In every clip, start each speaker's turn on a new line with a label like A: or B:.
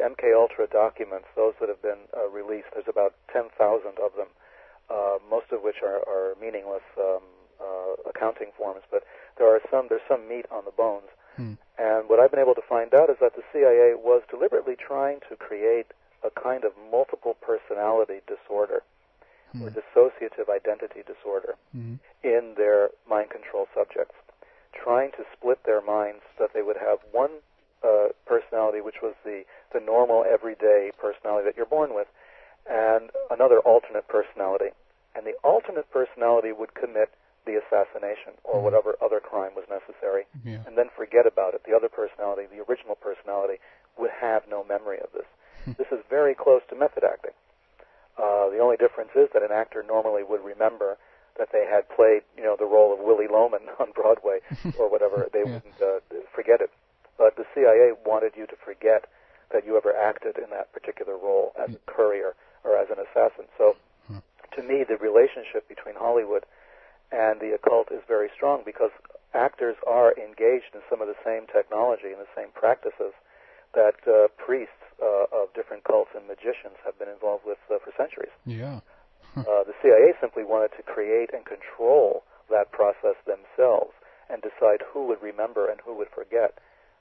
A: MK Ultra documents, those that have been released, there's about 10,000 of them, most of which are meaningless accounting forms, but there's some meat on the bones. And what I've been able to find out is that the CIA was deliberately trying to create a kind of multiple personality disorder, or dissociative identity disorder, in their mind control subjects, trying to split their minds so that they would have one personality, which was the normal, everyday personality that you're born with, and another alternate personality. And the alternate personality would commit the assassination or whatever other crime was necessary, and then forget about it. The other personality, the original personality, would have no memory of this. This is very close to method acting. The only difference is that an actor normally would remember that they had played, the role of Willie Loman on Broadway or whatever. They wouldn't forget it. But the CIA wanted you to forget that you ever acted in that particular role as a courier or as an assassin. So, to me, the relationship between Hollywood and the occult is very strong because actors are engaged in some of the same technology and the same practices that priests of different cults and magicians have been involved with for centuries. The CIA simply wanted to create and control that process themselves and decide who would remember and who would forget,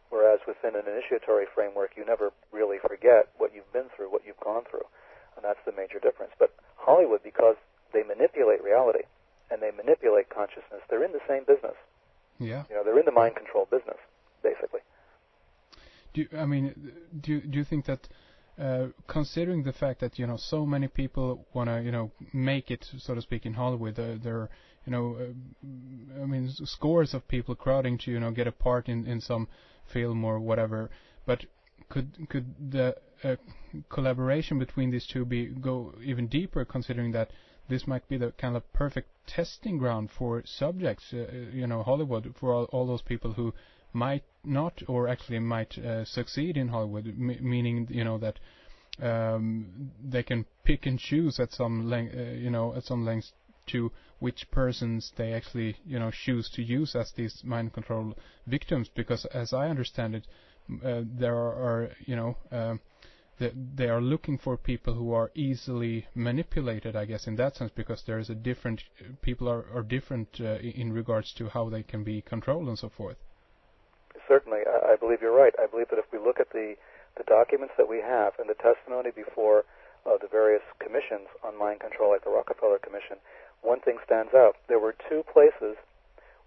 A: whereas within an initiatory framework, you never really forget what you've been through, what you've gone through, and that's the major difference. But Hollywood, because they manipulate reality and they manipulate consciousness, they're in the same business. They're in the mind control business, basically.
B: Do you think that, considering the fact that so many people want to make it, so to speak, in Hollywood, there are scores of people crowding to get a part in some film or whatever, but could the collaboration between these two go even deeper, considering that this might be the kind of perfect testing ground for subjects, Hollywood, for all those people who might not, or actually might succeed in Hollywood, meaning that they can pick and choose at some lengths to which persons they actually choose to use as these mind control victims. Because as I understand it, there are they are looking for people who are easily manipulated, I guess, in that sense, because there is a different people are different in regards to how they can be controlled and so forth.
A: Certainly, I believe you're right. I believe that if we look at the documents that we have and the testimony before the various commissions on mind control, like the Rockefeller Commission, one thing stands out. There were two places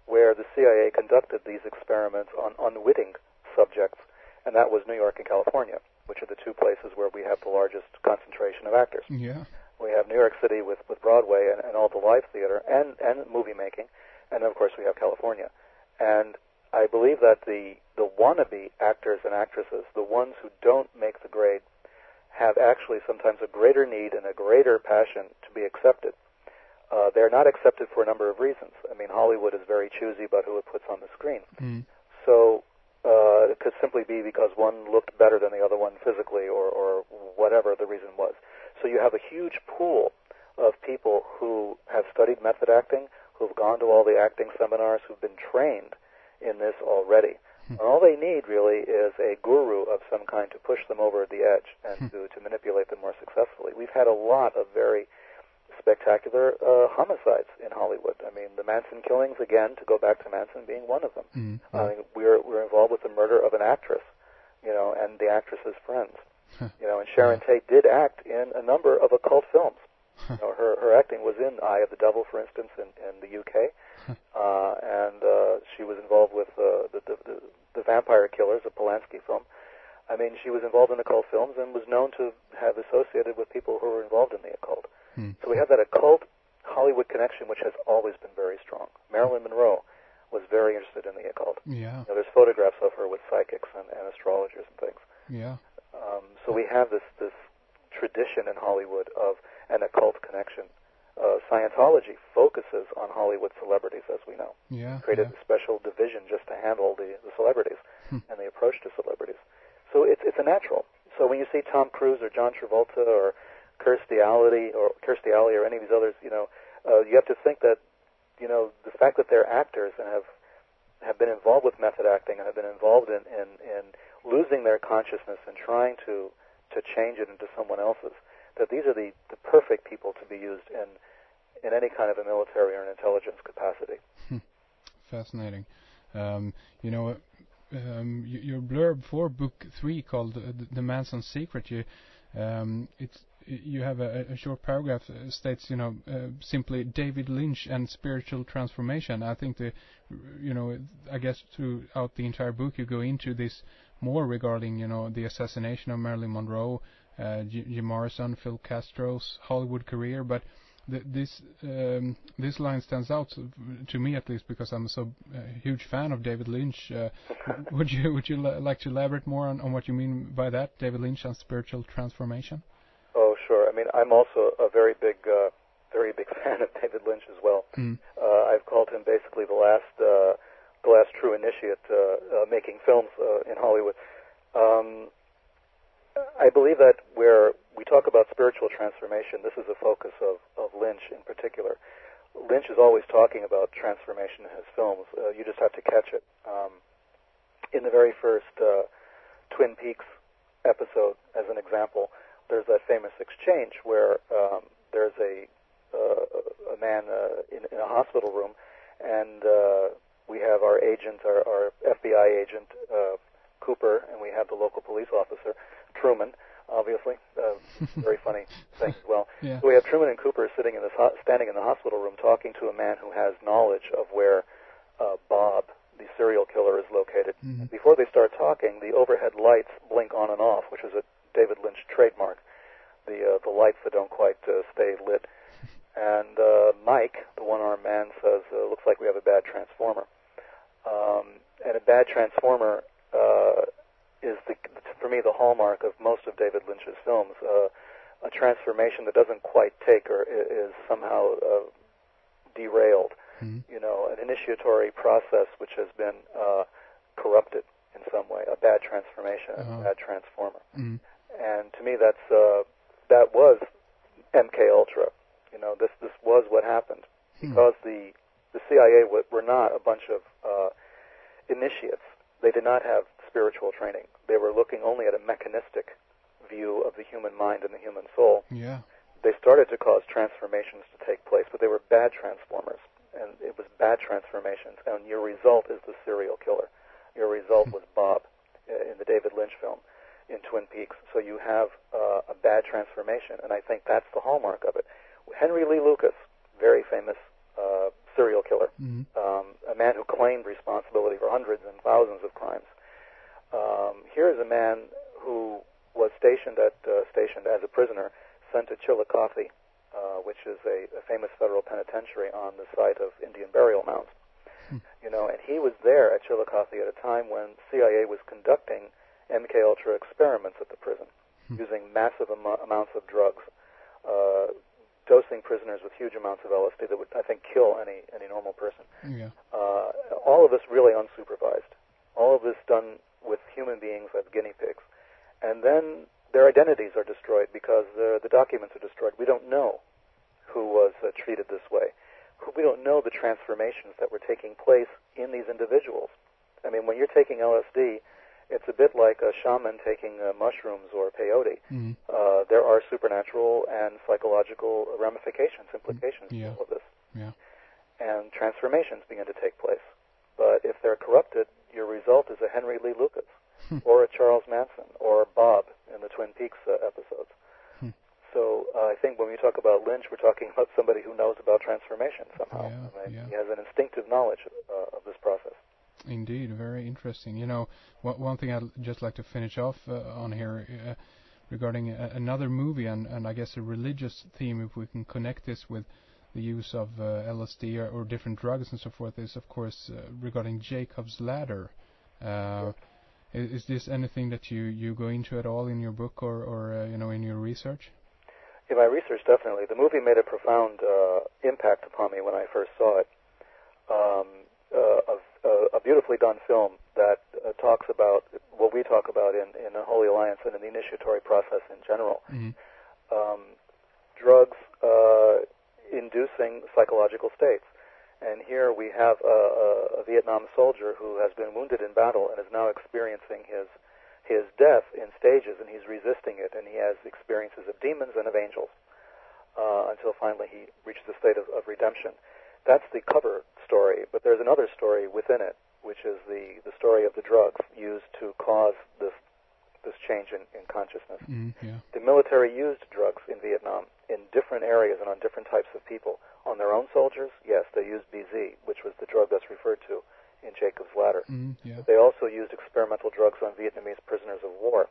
A: where the CIA conducted these experiments on unwitting subjects, and that was New York and California, which are the two places where we have the largest concentration of actors. We have New York City with Broadway and all the live theater and movie making, and of course we have California. And I believe that the wannabe actors and actresses, the ones who don't make the grade, have actually sometimes a greater need and a greater passion to be accepted. They're not accepted for a number of reasons. I mean, Hollywood is very choosy about who it puts on the screen. So it could simply be because one looked better than the other one physically or whatever the reason was. So you have a huge pool of people who have studied method acting, who've gone to all the acting seminars, who've been trained in this already. And all they need really is a guru of some kind to push them over the edge and to manipulate them more successfully. We've had a lot of very spectacular homicides in Hollywood. I mean, the Manson killings, again, to go back to Manson being one of them. I mean, we're involved with the murder of an actress, and the actress's friends. And Sharon Tate did act in a number of occult films. Her acting was in Eye of the Devil, for instance, in the UK, and she was involved with the Vampire Killers, a Polanski film. I mean, she was involved in occult films and was known to have associated with people who were involved in the occult. So we have that occult Hollywood connection, which has always been very strong. Marilyn Monroe was very interested in the occult. There's photographs of her with psychics and astrologers and things. So we have this tradition in Hollywood of an occult connection. Scientology focuses on Hollywood celebrities, as we know. Created a special division just to handle the celebrities and the approach to celebrities. So it's a natural. So when you see Tom Cruise or John Travolta or Kirstie Alley or any of these others, you have to think that, the fact that they're actors and have been involved with method acting and have been involved in losing their consciousness and trying to to change it into someone else's, that these are the perfect people to be used in any kind of a military or an intelligence capacity.
B: Fascinating. Your blurb for book 3 called "The Manson's Secret," you have a short paragraph states, simply David Lynch and spiritual transformation. I think I guess throughout the entire book you go into this more regarding, the assassination of Marilyn Monroe, Jim Morrison, Phil Castro's Hollywood career, but this line stands out to me, at least, because I'm so huge fan of David Lynch. Would you like to elaborate more on what you mean by that, David Lynch and spiritual transformation?
A: Oh, sure. I mean, I'm also a very big fan of David Lynch as well. I've called him basically the last true initiate making films in Hollywood. I believe that where we talk about spiritual transformation, this is a focus of Lynch in particular. Lynch is always talking about transformation in his films. You just have to catch it. In the very first Twin Peaks episode, as an example, there's that famous exchange where there's a man in a hospital room, and we have our agent, our FBI agent, Cooper, and we have the local police officer, Truman, obviously. Very funny thing as well.
B: Yeah.
A: So we have Truman and Cooper standing in the hospital room talking to a man who has knowledge of where Bob, the serial killer, is located.
B: Mm-hmm.
A: Before they start talking, the overhead lights blink on and off, which is a David Lynch trademark, the lights that don't quite stay lit. And Mike, the one-armed man, says, looks like we have a bad transformer. And a bad transformer is, for me, the hallmark of most of David Lynch's films. A transformation that doesn't quite take or is somehow derailed. Mm-hmm. An initiatory process which has been corrupted in some way, a bad transformation, a bad transformer. Mm-hmm. And to me, that was MK Ultra. This was what happened, because the CIA were not a bunch of initiates. They did not have spiritual training. They were looking only at a mechanistic view of the human mind and the human soul.
B: Yeah.
A: They started to cause transformations to take place, but they were bad transformers, and it was bad transformations, and your result is the serial killer. Your result was Bob in the David Lynch film in Twin Peaks. So you have a bad transformation, and I think that's the hallmark of it. Henry Lee Lucas, very famous serial killer, a man who claimed responsibility for hundreds and thousands of crimes. Here is a man who was stationed as a prisoner, sent to Chillicothe, which is a famous federal penitentiary on the site of Indian burial mounds. And he was there at Chillicothe at a time when CIA was conducting MKUltra experiments at the prison, using massive amounts of drugs, dosing prisoners with huge amounts of LSD that would, I think, kill any normal person. Yeah. All of this really unsupervised. All of this done with human beings as guinea pigs. And then their identities are destroyed because the documents are destroyed. We don't know who was treated this way. We don't know the transformations that were taking place in these individuals. I mean, when you're taking LSD, it's a bit like a shaman taking mushrooms or peyote. There are supernatural and psychological ramifications, implications to all of this. Yeah. And transformations begin to take place. But if they're corrupted, your result is a Henry Lee Lucas or a Charles Manson or Bob in the Twin Peaks episodes. So I think when we talk about Lynch, we're talking about somebody who knows about transformation somehow. Yeah. He has an instinctive knowledge of this process.
B: Indeed, very interesting. One thing I'd just like to finish off on here regarding another movie and I guess a religious theme, if we can connect this with the use of LSD or different drugs and so forth, is of course regarding Jacob's Ladder. Is this anything that you go into at all in your book or in your research?
A: In my research, definitely. The movie made a profound impact upon me when I first saw it. A beautifully done film that talks about what we talk about in the Holy Alliance and in the initiatory process in general. Drugs inducing psychological states. And here we have a Vietnam soldier who has been wounded in battle and is now experiencing his death in stages, and he's resisting it, and he demons and of angels, until finally he reaches a state of redemption. That's the cover story, but there's another story within it, which is the story of the drugs used to cause this change in consciousness.
B: Yeah.
A: The military used drugs in Vietnam in different areas and on different types of people. On their own soldiers, yes, they used BZ, which was the drug that's referred to in Jacob's Ladder.
B: Yeah.
A: They also used experimental drugs on Vietnamese prisoners of war.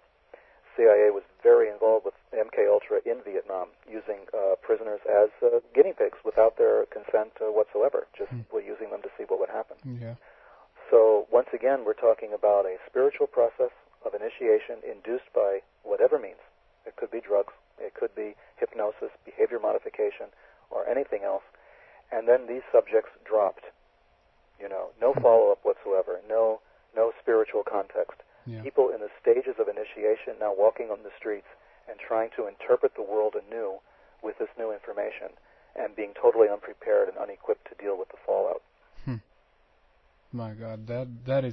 A: CIA was very involved with MK-Ultra in Vietnam, using prisoners as guinea pigs without their consent whatsoever, just using them to see what would happen.
B: Yeah.
A: So once again, we're talking about a spiritual process of initiation induced by whatever means. It could be drugs, it could be hypnosis, behavior modification, or anything else. And then these subjects dropped. No follow-up whatsoever, no spiritual context.
B: Yeah.
A: People in the stages of initiation now walking on the streets and trying to interpret the world anew with this new information and being totally unprepared and unequipped to deal with the fallout.
B: My God, that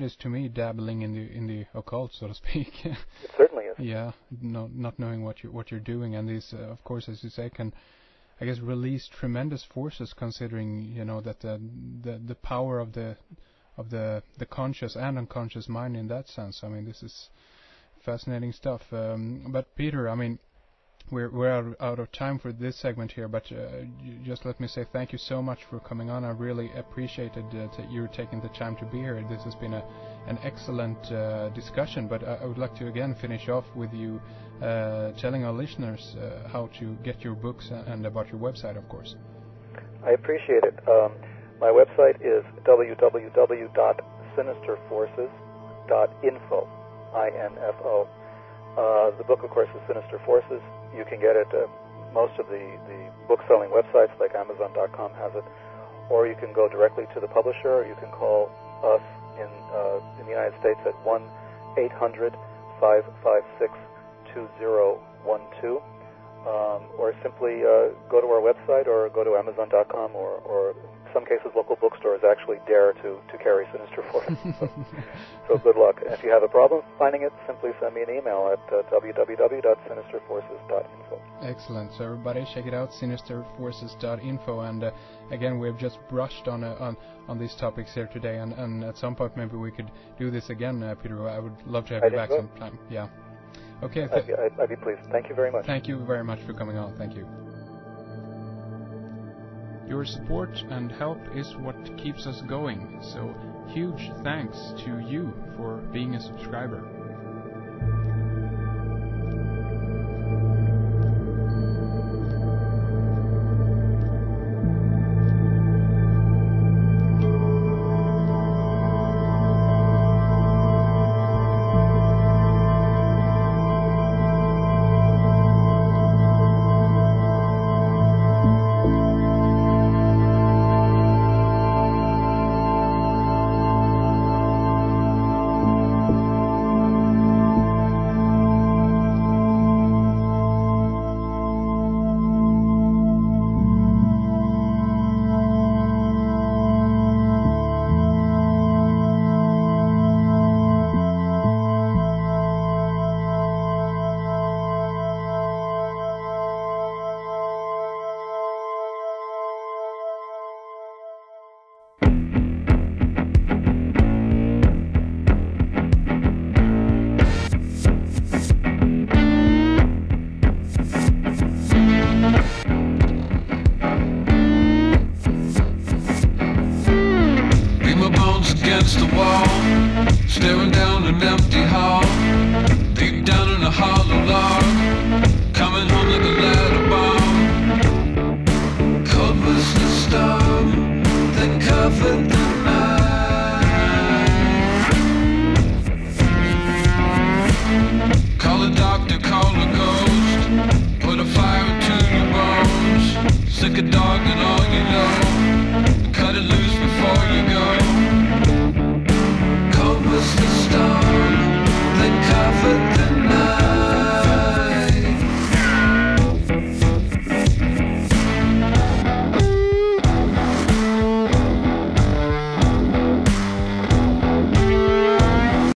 B: is to me dabbling in the occult, so to speak.
A: It certainly is.
B: Yeah, not knowing what you're doing, and these, of course, as you say, can, I guess, release tremendous forces, considering that the power of the conscious and unconscious mind in that sense. I mean, this is fascinating stuff. But Peter, I mean, we're out of time for this segment here, but just let me say thank you so much for coming on. I really appreciated you taking the time to be here. This has been an excellent discussion, but I would like to again finish off with you telling our listeners how to get your books and about your website, of course.
A: I appreciate it. My website is www.sinisterforces.info, I-N-F-O. The book, of course, is Sinister Forces. You can get it, most of the book-selling websites like Amazon.com has it, or you can go directly to the publisher, or you can call us in the United States at 1-800-556-2012, or simply go to our website or go to Amazon.com, or in some cases local bookstores actually dare to carry Sinister Forces. So good luck. And if you have a problem finding it, simply send me an email at www.sinisterforces.info.
B: Excellent. So everybody check it out, sinisterforces.info. And again, we've just brushed on these topics here today, and at some point maybe we could do this again, Peter. I would love to have you back sometime. Yeah. Okay.
A: I'd be pleased. Thank you very much.
B: Thank you very much for coming on. Thank you. Your support and help is what keeps us going, so huge thanks to you for being a subscriber.
C: Against the wall, staring down an empty hall, deep down in a hollow log, coming home like a ladder bomb. Cold was the storm that covered the night. Call a doctor, call a ghost, put a fire into your bones, sick a dog and all.